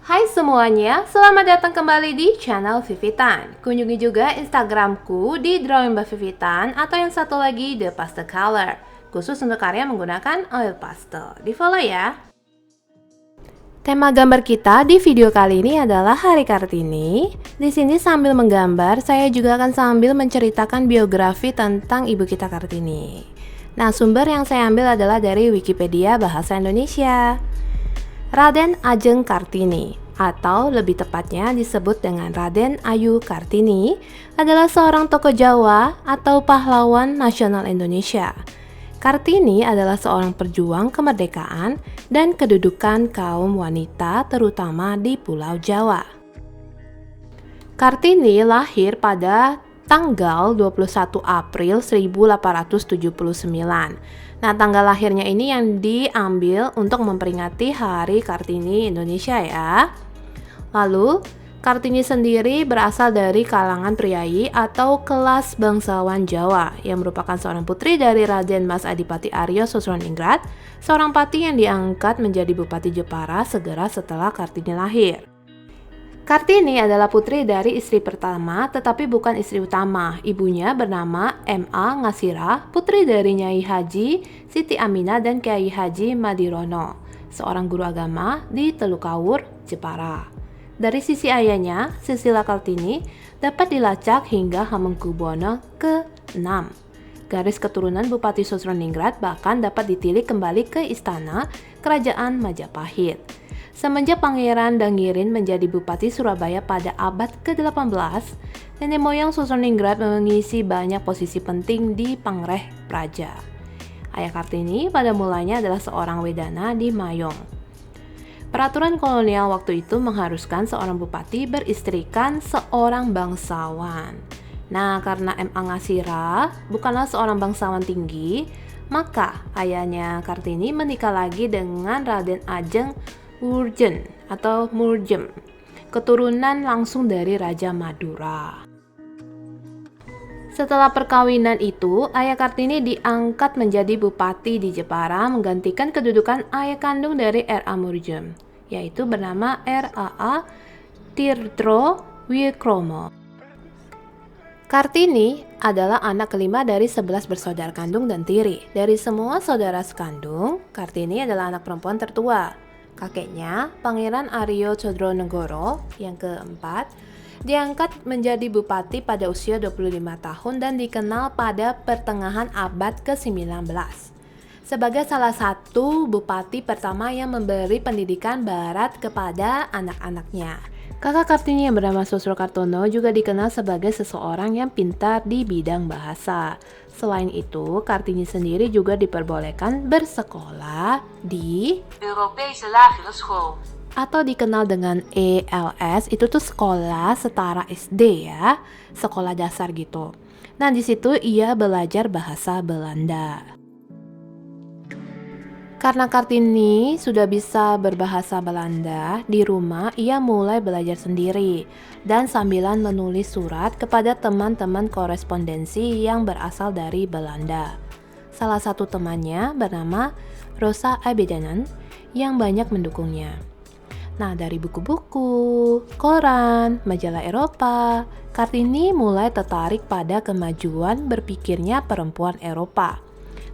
Hai semuanya, selamat datang kembali di channel Vivitan. Kunjungi juga Instagramku di Drawing by Vivitan atau yang satu lagi The Pastel Color, khusus untuk karya menggunakan oil pastel. Di follow ya. Tema gambar kita di video kali ini adalah Hari Kartini. Di sini sambil menggambar, saya juga akan sambil menceritakan biografi tentang ibu kita Kartini. Nah, sumber yang saya ambil adalah dari Wikipedia Bahasa Indonesia. Raden Ajeng Kartini, atau lebih tepatnya disebut dengan Raden Ayu Kartini, adalah seorang tokoh Jawa atau pahlawan nasional Indonesia. Kartini adalah seorang pejuang kemerdekaan dan kedudukan kaum wanita terutama di Pulau Jawa. Kartini lahir pada tanggal 21 April 1879. Nah, tanggal lahirnya ini yang diambil untuk memperingati Hari Kartini Indonesia ya. Lalu, Kartini sendiri berasal dari kalangan priayi atau kelas bangsawan Jawa yang merupakan seorang putri dari Raden Mas Adipati Aryo Sosroningrat, seorang pati yang diangkat menjadi Bupati Jepara segera setelah Kartini lahir. Kartini adalah putri dari istri pertama tetapi bukan istri utama. Ibunya bernama M.A. Ngasirah, putri dari Nyai Haji Siti Aminah dan Kiai Haji Madirono, seorang guru agama di Telukawur, Jepara. Dari sisi ayahnya, Sisila Kartini dapat dilacak hingga Hamengkubuwono ke-6. Garis keturunan Bupati Sosroningrat bahkan dapat ditilik kembali ke istana Kerajaan Majapahit. Semenjak Pangeran Dangirin menjadi Bupati Surabaya pada abad ke-18, nenek moyang Sosroningrat mengisi banyak posisi penting di Pangreh Praja. Ayah Kartini pada mulanya adalah seorang wedana di Mayong. Peraturan kolonial waktu itu mengharuskan seorang bupati beristrikan seorang bangsawan. Nah, karena M.A. Ngasirah bukanlah seorang bangsawan tinggi, maka ayahnya Kartini menikah lagi dengan Raden Ajeng Wurjen atau Murjem, keturunan langsung dari Raja Madura. Setelah perkawinan itu, ayah Kartini diangkat menjadi bupati di Jepara menggantikan kedudukan ayah kandung dari R.A. Murjem, yaitu bernama R.A.A. Tirtro Wikromo. Kartini adalah anak kelima dari 11 bersaudara kandung dan tiri. Dari semua saudara sekandung, Kartini adalah anak perempuan tertua. Kakeknya, Pangeran Aryo Codronegoro yang keempat, diangkat menjadi bupati pada usia 25 tahun dan dikenal pada pertengahan abad ke-19 sebagai salah satu bupati pertama yang memberi pendidikan barat kepada anak-anaknya. Kakak Kartini yang bernama Susrokartono juga dikenal sebagai seseorang yang pintar di bidang bahasa. Selain itu, Kartini sendiri juga diperbolehkan bersekolah di Europese lagere school, atau dikenal dengan ELS, itu tuh sekolah setara SD ya, sekolah dasar gitu. Nah, di situ ia belajar bahasa Belanda. Karena Kartini sudah bisa berbahasa Belanda, di rumah ia mulai belajar sendiri dan sambilan menulis surat kepada teman-teman korespondensi yang berasal dari Belanda. Salah satu temannya bernama Rosa Abedanan yang banyak mendukungnya. Nah, dari buku-buku, koran, majalah Eropa, Kartini mulai tertarik pada kemajuan berpikirnya perempuan Eropa.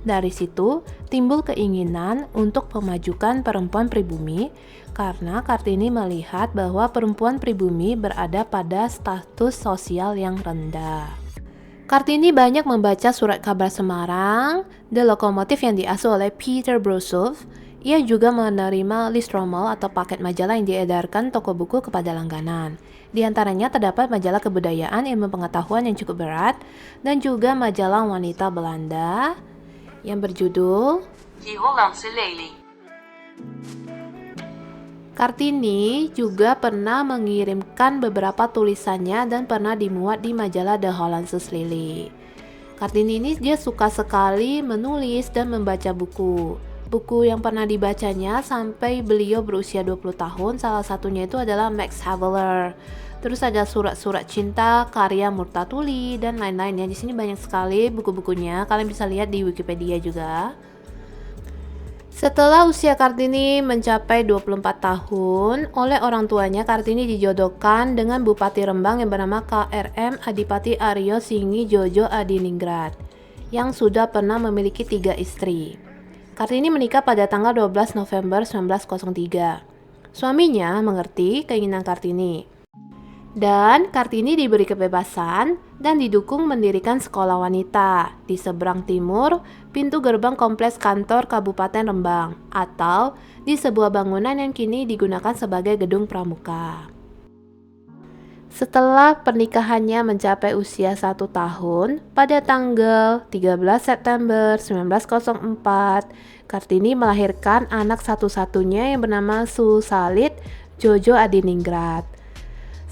Dari situ timbul keinginan untuk memajukan perempuan pribumi karena Kartini melihat bahwa perempuan pribumi berada pada status sosial yang rendah. Kartini banyak membaca surat kabar Semarang, The Lokomotif yang diasuh oleh Peter Brosov. Ia juga menerima listromal atau paket majalah yang diedarkan toko buku kepada langganan. Di antaranya terdapat majalah kebudayaan, ilmu pengetahuan yang cukup berat, dan juga majalah wanita Belanda yang berjudul Die Hollandse Lelie. Kartini juga pernah mengirimkan beberapa tulisannya dan pernah dimuat di majalah The Hollandse Lelie. Kartini ini dia suka sekali menulis dan membaca buku. Buku yang pernah dibacanya sampai beliau berusia 20 tahun, salah satunya itu adalah Max Havelaar. Terus ada surat-surat cinta karya Murtatuli dan lain-lainnya. Di sini banyak sekali buku-bukunya. Kalian bisa lihat di Wikipedia juga. Setelah usia Kartini mencapai 24 tahun, oleh orang tuanya Kartini dijodohkan dengan Bupati Rembang yang bernama KRM Adipati Aryo Singgi Jojo Adiningrat yang sudah pernah memiliki 3 istri. Kartini menikah pada tanggal 12 November 1903. Suaminya mengerti keinginan Kartini. Dan Kartini diberi kebebasan dan didukung mendirikan sekolah wanita di seberang timur pintu gerbang kompleks kantor Kabupaten Rembang atau di sebuah bangunan yang kini digunakan sebagai gedung pramuka. Setelah pernikahannya mencapai usia 1 tahun, pada tanggal 13 September 1904, Kartini melahirkan anak satu-satunya yang bernama Susalit Jojo Adiningrat.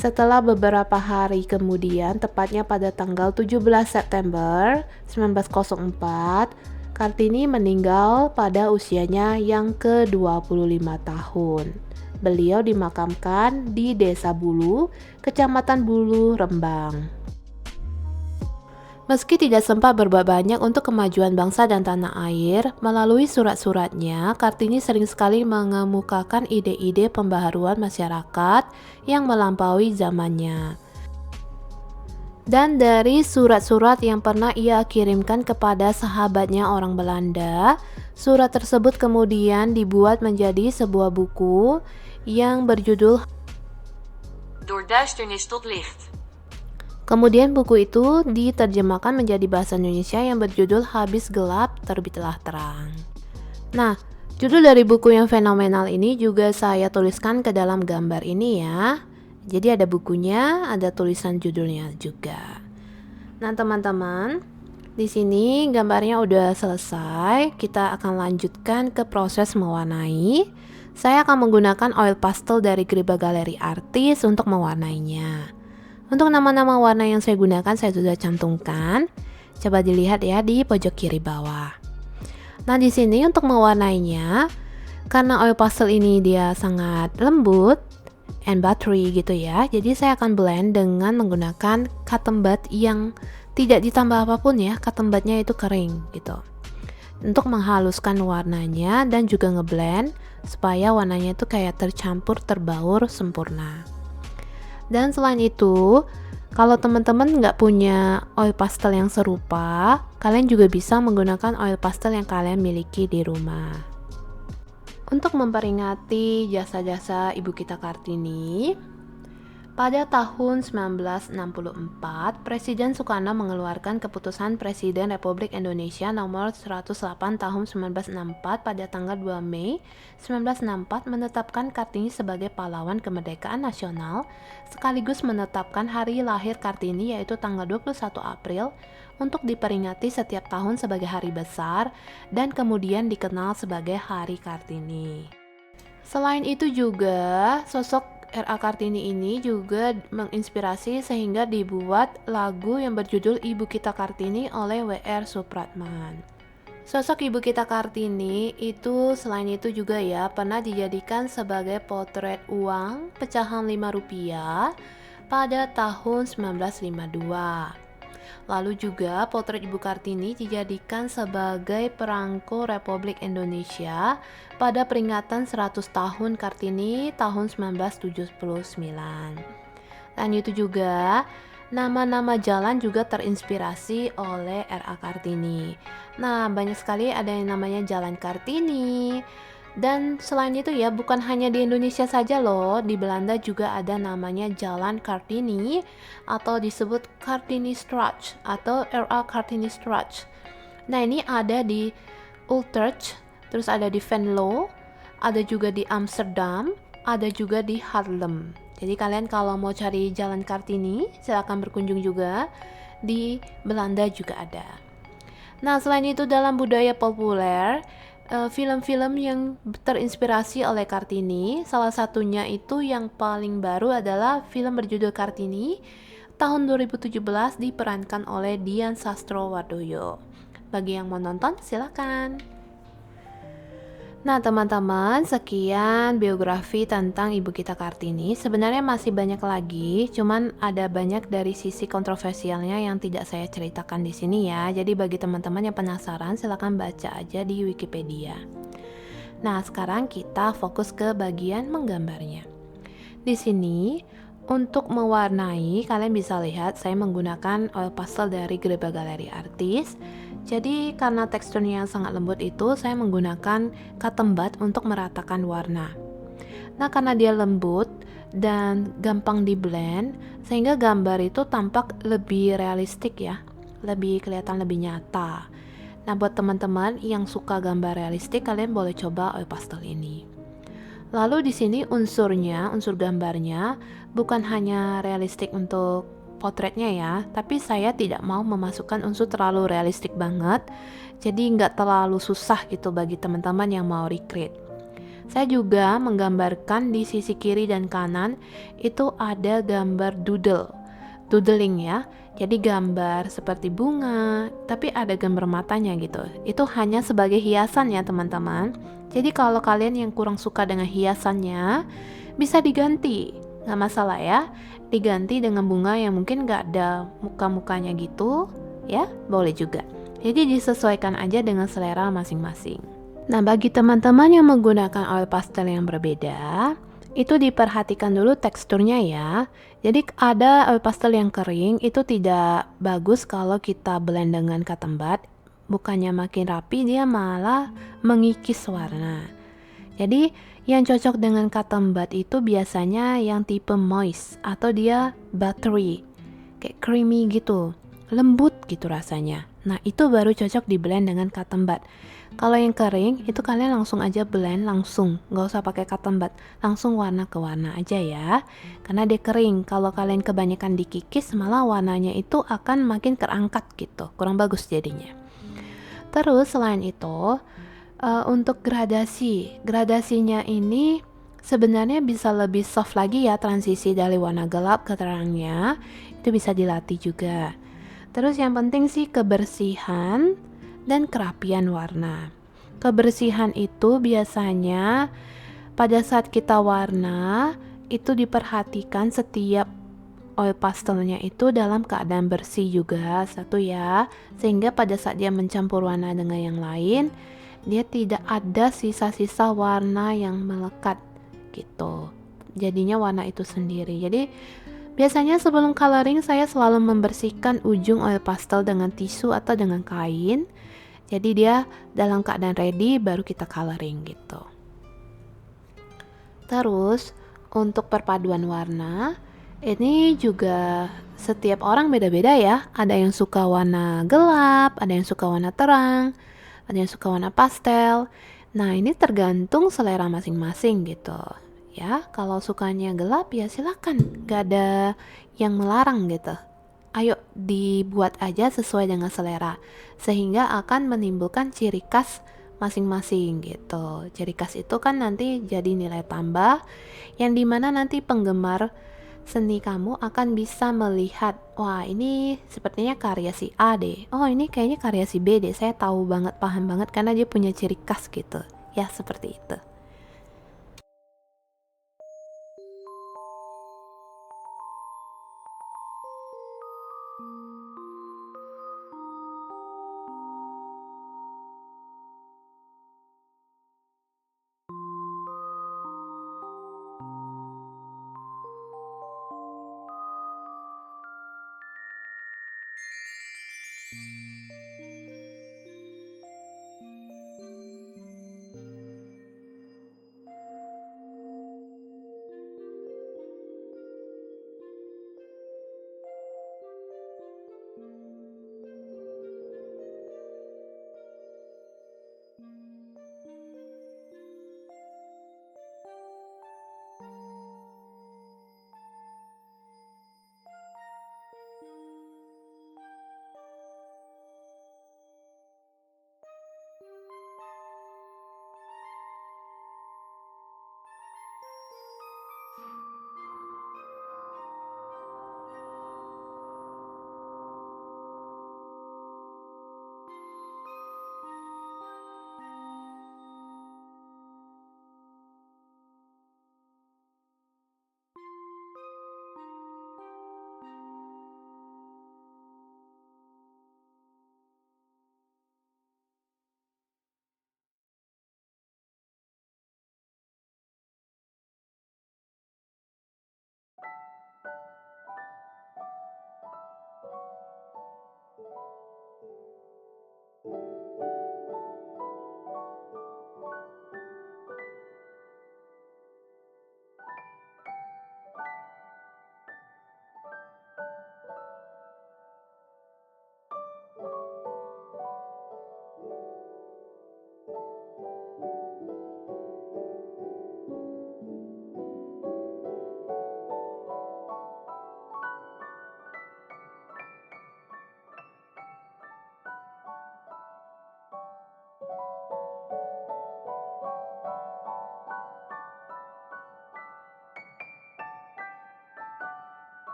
Setelah beberapa hari kemudian, tepatnya pada tanggal 17 September 1904, Kartini meninggal pada usianya yang ke-25 tahun. Beliau dimakamkan di Desa Bulu, Kecamatan Bulu, Rembang. Meski tidak sempat berbuat banyak untuk kemajuan bangsa dan tanah air, melalui surat-suratnya, Kartini sering sekali mengemukakan ide-ide pembaharuan masyarakat yang melampaui zamannya. Dan dari surat-surat yang pernah ia kirimkan kepada sahabatnya orang Belanda, surat tersebut kemudian dibuat menjadi sebuah buku yang berjudul Door duisternis tot licht. Kemudian buku itu diterjemahkan menjadi bahasa Indonesia yang berjudul Habis Gelap Terbitlah Terang. Nah, judul dari buku yang fenomenal ini juga saya tuliskan ke dalam gambar ini ya. Jadi ada bukunya, ada tulisan judulnya juga. Nah, teman-teman, di sini gambarnya udah selesai. Kita akan lanjutkan ke proses mewarnai. Saya akan menggunakan oil pastel dari Griba Galeri Artis untuk mewarnainya. Untuk nama-nama warna yang saya gunakan saya sudah cantumkan. Coba dilihat ya di pojok kiri bawah. Nah, di sini untuk mewarnainya, karena oil pastel ini dia sangat lembut and buttery gitu ya. Jadi saya akan blend dengan menggunakan cotton bud yang tidak ditambah apapun ya. Cotton budnya itu kering gitu. Untuk menghaluskan warnanya dan juga ngeblend supaya warnanya itu kayak tercampur, terbaur sempurna. Dan selain itu, kalau teman-teman nggak punya oil pastel yang serupa, kalian juga bisa menggunakan oil pastel yang kalian miliki di rumah. Untuk memperingati jasa-jasa Ibu kita Kartini, pada tahun 1964, Presiden Soekarno mengeluarkan keputusan Presiden Republik Indonesia nomor 108 tahun 1964 pada tanggal 2 Mei 1964 menetapkan Kartini sebagai pahlawan kemerdekaan nasional sekaligus menetapkan hari lahir Kartini yaitu tanggal 21 April untuk diperingati setiap tahun sebagai hari besar dan kemudian dikenal sebagai Hari Kartini. Selain itu juga sosok R.A. Kartini ini juga menginspirasi sehingga dibuat lagu yang berjudul Ibu Kita Kartini oleh W.R. Supratman. Sosok Ibu Kita Kartini itu selain itu juga ya pernah dijadikan sebagai potret uang pecahan Rp5 pada tahun 1952. Lalu juga potret Ibu Kartini dijadikan sebagai perangko Republik Indonesia pada peringatan 100 tahun Kartini tahun 1979. Dan itu juga nama-nama jalan juga terinspirasi oleh R.A. Kartini. Nah, banyak sekali ada yang namanya Jalan Kartini. Dan selain itu ya, bukan hanya di Indonesia saja loh, di Belanda juga ada namanya Jalan Kartini atau disebut Kartinistraat atau R.A. Kartinistraat. Nah, ini ada di Utrecht, terus ada di Venlo, ada juga di Amsterdam, ada juga di Haarlem. Jadi kalian kalau mau cari Jalan Kartini, silakan berkunjung juga. Di Belanda juga ada. Nah, selain itu dalam budaya populer, film-film yang terinspirasi oleh Kartini, salah satunya itu yang paling baru adalah film berjudul Kartini tahun 2017 diperankan oleh Dian Sastrowardoyo. Bagi yang mau nonton silakan. Nah teman-teman, sekian biografi tentang Ibu kita Kartini. Sebenarnya masih banyak lagi, cuman ada banyak dari sisi kontroversialnya yang tidak saya ceritakan di sini ya. Jadi bagi teman-teman yang penasaran, silakan baca aja di Wikipedia. Nah, sekarang kita fokus ke bagian menggambarnya. Di sini, untuk mewarnai, kalian bisa lihat saya menggunakan oil pastel dari Greba Galeri Artis. Jadi, karena teksturnya yang sangat lembut itu, saya menggunakan cotton bud untuk meratakan warna. Nah, karena dia lembut dan gampang di blend, sehingga gambar itu tampak lebih realistik ya, lebih kelihatan lebih nyata. Nah, buat teman-teman yang suka gambar realistik, kalian boleh coba oil pastel ini. Lalu di sini unsurnya, unsur gambarnya bukan hanya realistik untuk potretnya ya, tapi saya tidak mau memasukkan unsur terlalu realistik banget, jadi nggak terlalu susah gitu bagi teman-teman yang mau recreate. Saya juga menggambarkan di sisi kiri dan kanan itu ada gambar doodling ya. Jadi gambar seperti bunga, tapi ada gambar matanya gitu. Itu hanya sebagai hiasan ya teman-teman. Jadi kalau kalian yang kurang suka dengan hiasannya, bisa diganti, nggak masalah ya. Diganti dengan bunga yang mungkin nggak ada muka-mukanya gitu, ya boleh juga. Jadi disesuaikan aja dengan selera masing-masing. Nah, bagi teman-teman yang menggunakan oil pastel yang berbeda, itu diperhatikan dulu teksturnya ya. Jadi ada oil pastel yang kering, itu tidak bagus kalau kita blend dengan cotton bud. Bukannya makin rapi, dia malah mengikis warna. Jadi yang cocok dengan cotton bud itu biasanya yang tipe moist atau dia buttery, kayak creamy gitu, lembut gitu rasanya. Nah, itu baru cocok di blend dengan cotton bud. Kalau yang kering, itu kalian langsung aja blend langsung, nggak usah pakai cotton bud, langsung warna ke warna aja ya. Karena dia kering, kalau kalian kebanyakan dikikis, malah warnanya itu akan makin kerangkat gitu, kurang bagus jadinya. Terus selain itu, untuk gradasinya ini sebenarnya bisa lebih soft lagi ya, transisi dari warna gelap ke terangnya, itu bisa dilatih juga. Terus yang penting sih kebersihan dan kerapian warna. Kebersihan itu biasanya pada saat kita warna itu diperhatikan setiap oil pastelnya itu dalam keadaan bersih juga satu ya, sehingga pada saat dia mencampur warna dengan yang lain, dia tidak ada sisa-sisa warna yang melekat gitu. Jadinya warna itu sendiri. Jadi biasanya sebelum coloring saya selalu membersihkan ujung oil pastel dengan tisu atau dengan kain. Jadi dia dalam keadaan ready baru kita coloring gitu. Terus untuk perpaduan warna, ini juga setiap orang beda-beda ya. Ada yang suka warna gelap, ada yang suka warna terang, ada yang suka warna pastel. Nah, ini tergantung selera masing-masing gitu. Ya, kalau sukanya gelap ya silakan, gak ada yang melarang gitu. Ayo dibuat aja sesuai dengan selera, sehingga akan menimbulkan ciri khas masing-masing gitu. Ciri khas itu kan nanti jadi nilai tambah, yang dimana nanti penggemar seni kamu akan bisa melihat, wah ini sepertinya karya si A deh, oh ini kayaknya karya si B deh, saya tahu banget, paham banget karena dia punya ciri khas gitu. Ya seperti itu.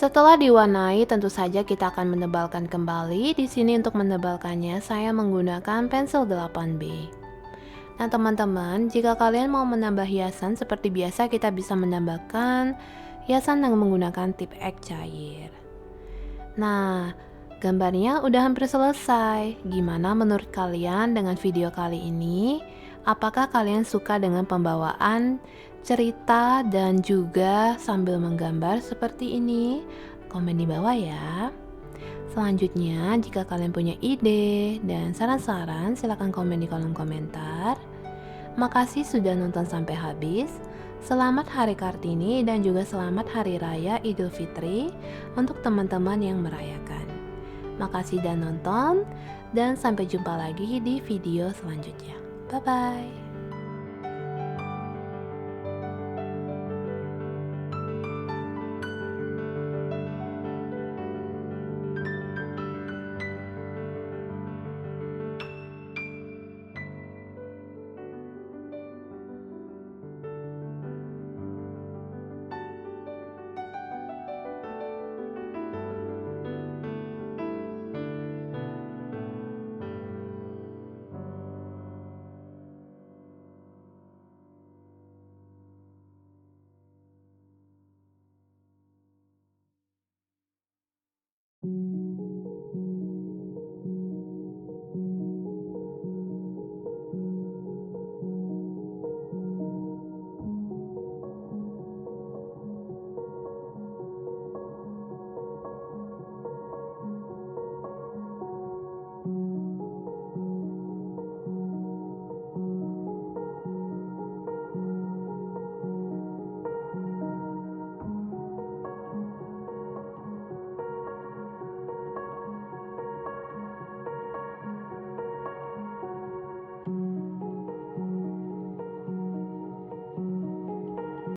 Setelah diwarnai, tentu saja kita akan menebalkan kembali. Di sini untuk menebalkannya, saya menggunakan pensil 8B. Nah, teman-teman, jika kalian mau menambah hiasan seperti biasa, kita bisa menambahkan hiasan dengan menggunakan tip X cair. Nah, gambarnya udah hampir selesai. Gimana menurut kalian dengan video kali ini? Apakah kalian suka dengan pembawaan cerita dan juga sambil menggambar seperti ini? Komen di bawah ya. Selanjutnya, jika kalian punya ide dan saran-saran, silahkan komen di kolom komentar. Makasih sudah nonton sampai habis. Selamat Hari Kartini dan juga selamat Hari Raya Idul Fitri untuk teman-teman yang merayakan. Makasih sudah nonton dan sampai jumpa lagi di video selanjutnya. Bye-bye.